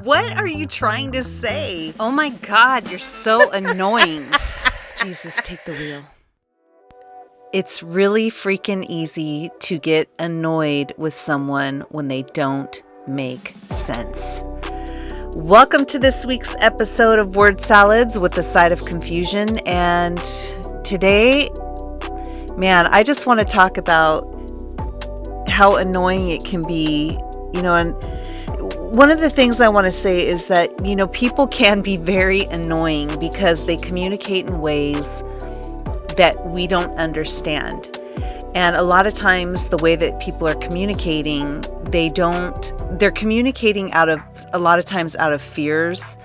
What are you trying to say? Oh my God, you're so annoying. Jesus, take the wheel. It's really freaking easy to get annoyed with someone when they don't make sense. Welcome to this week's episode of Word Salads with a Side of Confusion. And today, man, I just want to talk about how annoying it can be, and one of the things I want to say is that, people can be very annoying because they communicate in ways that we don't understand. And a lot of times the way that people are communicating, they're communicating out of fears.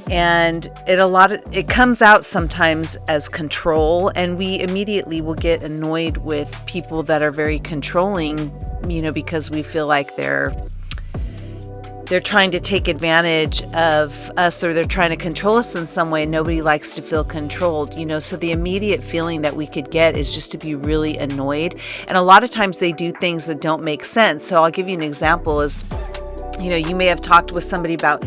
And it comes out sometimes as control, and we immediately will get annoyed with people that are very controlling, because we feel like they're trying to take advantage of us, or they're trying to control us in some way. Nobody likes to feel controlled, so the immediate feeling that we could get is just to be really annoyed. And a lot of times they do things that don't make sense. So I'll give you an example is, you may have talked with somebody about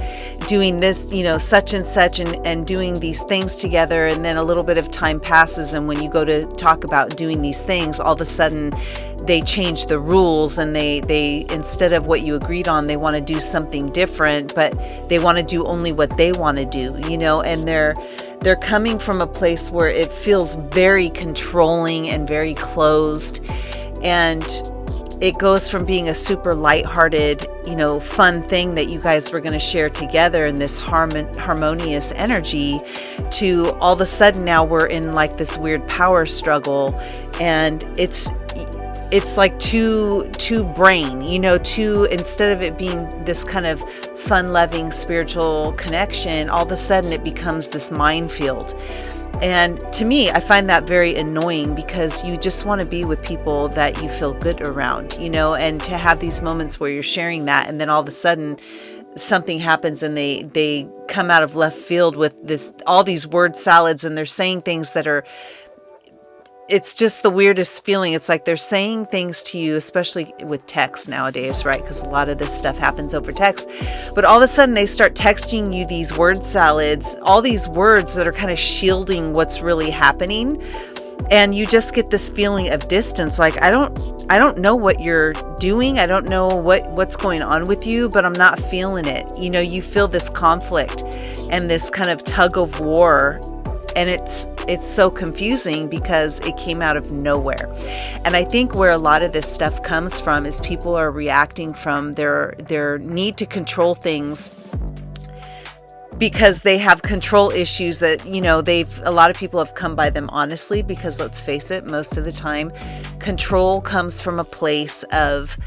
doing this, such and such, and doing these things together. And then a little bit of time passes. And when you go to talk about doing these things, all of a sudden they change the rules, and they instead of what you agreed on, they want to do something different, but they want to do only what they want to do, and they're coming from a place where it feels very controlling and very closed. And it goes from being a super lighthearted, fun thing that you guys were going to share together in this harmonious energy, to all of a sudden now we're in like this weird power struggle. And it's like two brain, instead of it being this kind of fun-loving spiritual connection, all of a sudden it becomes this minefield. And to me, I find that very annoying, because you just want to be with people that you feel good around, and to have these moments where you're sharing that, and then all of a sudden something happens and they come out of left field with all these word salads, and they're saying things that are, it's just the weirdest feeling. It's like they're saying things to you, especially with text nowadays, right? Because a lot of this stuff happens over text. But all of a sudden they start texting you these word salads, all these words that are kind of shielding what's really happening. And you just get this feeling of distance. Like, I don't know what you're doing. I don't know what's going on with you, but I'm not feeling it. You feel this conflict and this kind of tug of war. And it's so confusing because it came out of nowhere. And I think where a lot of this stuff comes from is people are reacting from their need to control things, because they have control issues that, a lot of people have come by them honestly, because let's face it, most of the time control comes from a place of,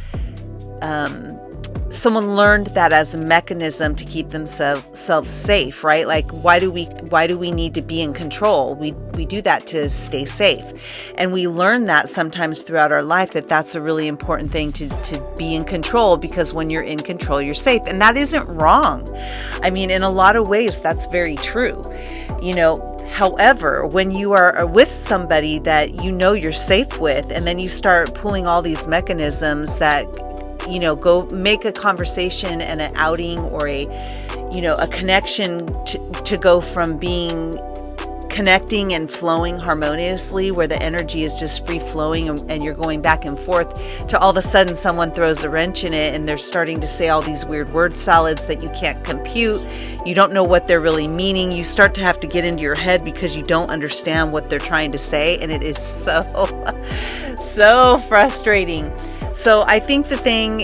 someone learned that as a mechanism to keep themselves safe, right? Like, why do we need to be in control? We do that to stay safe. And we learn that sometimes throughout our life, that that's a really important thing to be in control, because when you're in control, you're safe. And that isn't wrong. I mean, in a lot of ways, that's very true. However, when you are with somebody that you're safe with, and then you start pulling all these mechanisms that go make a conversation and an outing, or a connection to go from being connecting and flowing harmoniously, where the energy is just free flowing and you're going back and forth, to all of a sudden someone throws a wrench in it and they're starting to say all these weird word salads that you can't compute. You don't know what they're really meaning. You start to have to get into your head because you don't understand what they're trying to say. And it is so frustrating. So I think the thing,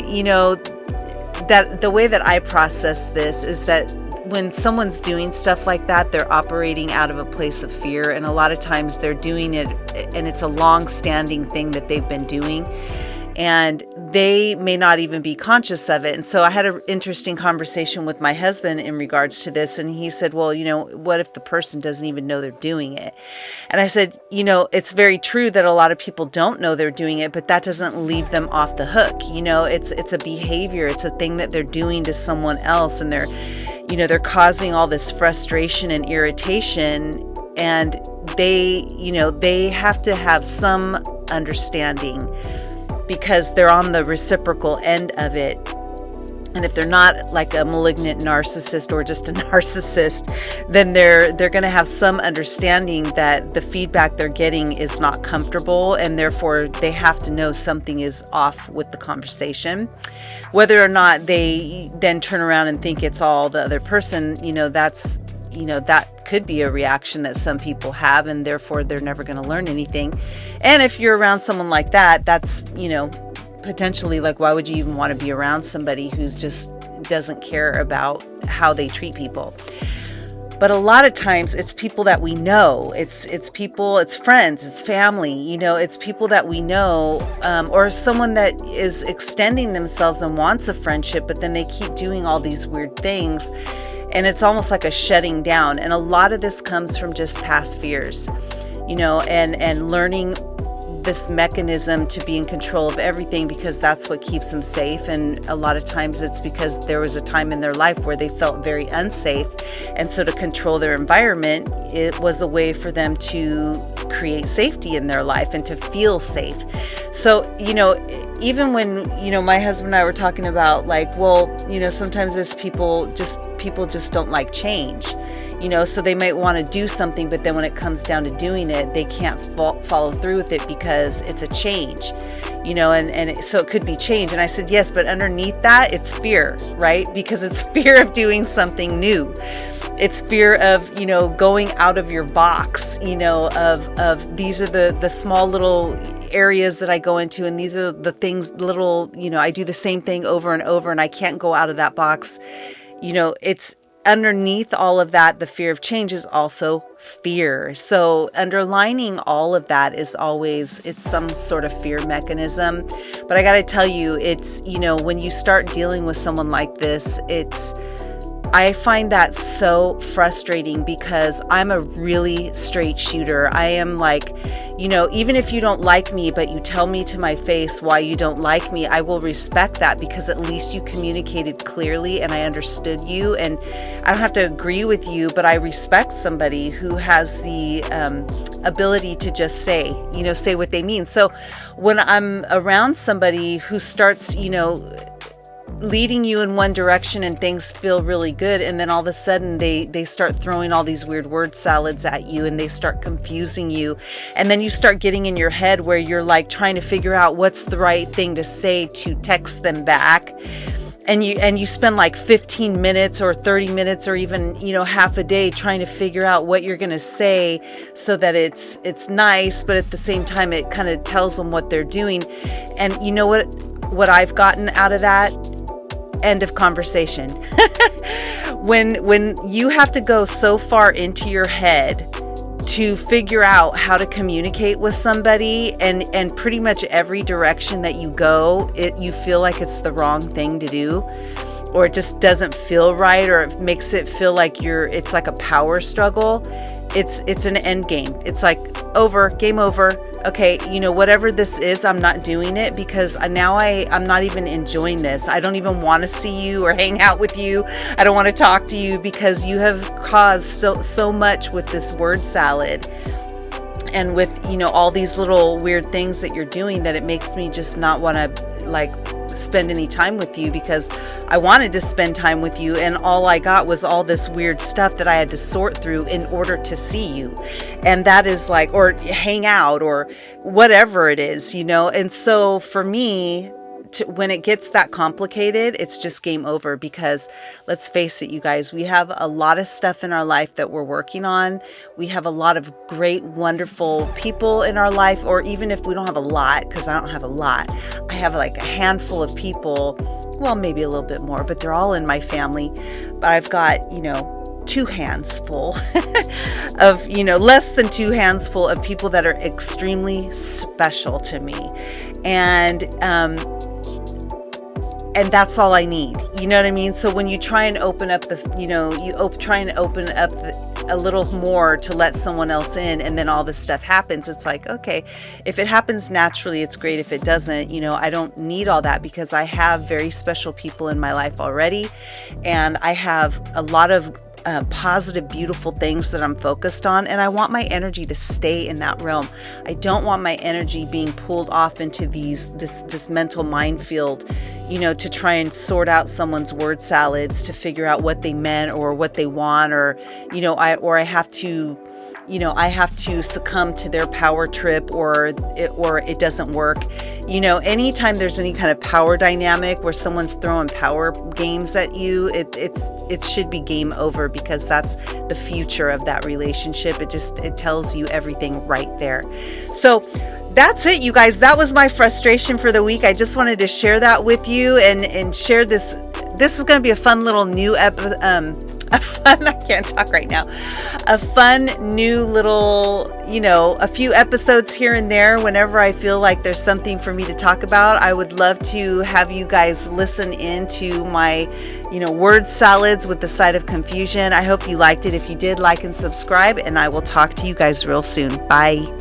that the way that I process this is that when someone's doing stuff like that, they're operating out of a place of fear. And a lot of times they're doing it, and it's a long-standing thing that they've been doing. And they may not even be conscious of it. And so I had an interesting conversation with my husband in regards to this. And he said, well, what if the person doesn't even know they're doing it? And I said, it's very true that a lot of people don't know they're doing it, but that doesn't leave them off the hook. It's a behavior. It's a thing that they're doing to someone else. And they're causing all this frustration and irritation. And they have to have some understanding because they're on the reciprocal end of it. And if they're not like a malignant narcissist or just a narcissist, then they're going to have some understanding that the feedback they're getting is not comfortable, and therefore they have to know something is off with the conversation. Whether or not they then turn around and think it's all the other person, that could be a reaction that some people have, and therefore they're never going to learn anything. And if you're around someone like that, that's, potentially, like, why would you even want to be around somebody who's just doesn't care about how they treat people? But a lot of times it's people that we know. It's people, it's friends, it's family, it's people that we know, or someone that is extending themselves and wants a friendship, but then they keep doing all these weird things. And it's almost like a shutting down. And a lot of this comes from just past fears, and learning this mechanism to be in control of everything, because that's what keeps them safe. And a lot of times it's because there was a time in their life where they felt very unsafe, and so to control their environment, it was a way for them to create safety in their life and to feel safe. So even when my husband and I were talking about, like, well, sometimes there's people just don't like change. So they might want to do something, but then when it comes down to doing it, they can't follow through with it because it's a change, so it could be change. And I said, yes, but underneath that, it's fear, right? Because it's fear of doing something new. It's fear of, going out of your box, of these are the small little areas that I go into, and these are the things, I do the same thing over and over, and I can't go out of that box. It's underneath all of that, the fear of change is also fear. So underlining all of that is always, it's some sort of fear mechanism. But I got to tell you, it's, when you start dealing with someone like this, I find that so frustrating, because I'm a really straight shooter. I am like, even if you don't like me, but you tell me to my face why you don't like me, I will respect that, because at least you communicated clearly and I understood you. And I don't have to agree with you, but I respect somebody who has the ability to just say what they mean. So when I'm around somebody who starts, leading you in one direction and things feel really good, and then all of a sudden they start throwing all these weird word salads at you, and they start confusing you, and then you start getting in your head where you're like trying to figure out what's the right thing to say to text them back, and you spend like 15 minutes or 30 minutes or even half a day trying to figure out what you're going to say so that it's nice, but at the same time it kind of tells them what they're doing. And you know what I've gotten out of that? End of conversation. When you have to go so far into your head to figure out how to communicate with somebody, and pretty much every direction that you go, you feel like it's the wrong thing to do, or it just doesn't feel right, or it makes it feel like it's like a power struggle. It's an end game. It's like game over. Okay, whatever this is, I'm not doing it, because now I'm not even enjoying this. I don't even want to see you or hang out with you. I don't want to talk to you, because you have caused so much with this word salad, and with all these little weird things that you're doing, that it makes me just not want to spend any time with you, because I wanted to spend time with you, and all I got was all this weird stuff that I had to sort through in order to see you. And that is or hang out, or whatever it is, And so for me, when it gets that complicated, it's just game over, because let's face it, you guys, we have a lot of stuff in our life that we're working on. We have a lot of great, wonderful people in our life, or even if we don't have a lot, because I don't have a lot, I have like a handful of people, well, maybe a little bit more, but they're all in my family. But I've got, 2 hands full of, less than 2 hands full of people that are extremely special to me. And that's all I need. You know what I mean? So when you try and open up a little more to let someone else in, and then all this stuff happens, it's like, okay, if it happens naturally, it's great. If it doesn't, I don't need all that, because I have very special people in my life already. And I have a lot of positive, beautiful things that I'm focused on, and I want my energy to stay in that realm. I don't want my energy being pulled off into this mental minefield, to try and sort out someone's word salads to figure out what they meant or what they want, or I have to succumb to their power trip, or it doesn't work. Anytime there's any kind of power dynamic where someone's throwing power games at you, it should be game over, because that's the future of that relationship. It tells you everything right there. So that's it, you guys. That was my frustration for the week. I just wanted to share that with you and share this. This is going to be a fun little new I can't talk right now. A fun new little, a few episodes here and there whenever I feel like there's something for me to talk about. I would love to have you guys listen into my, word salads with the side of confusion. I hope you liked it. If you did, like and subscribe, and I will talk to you guys real soon. Bye.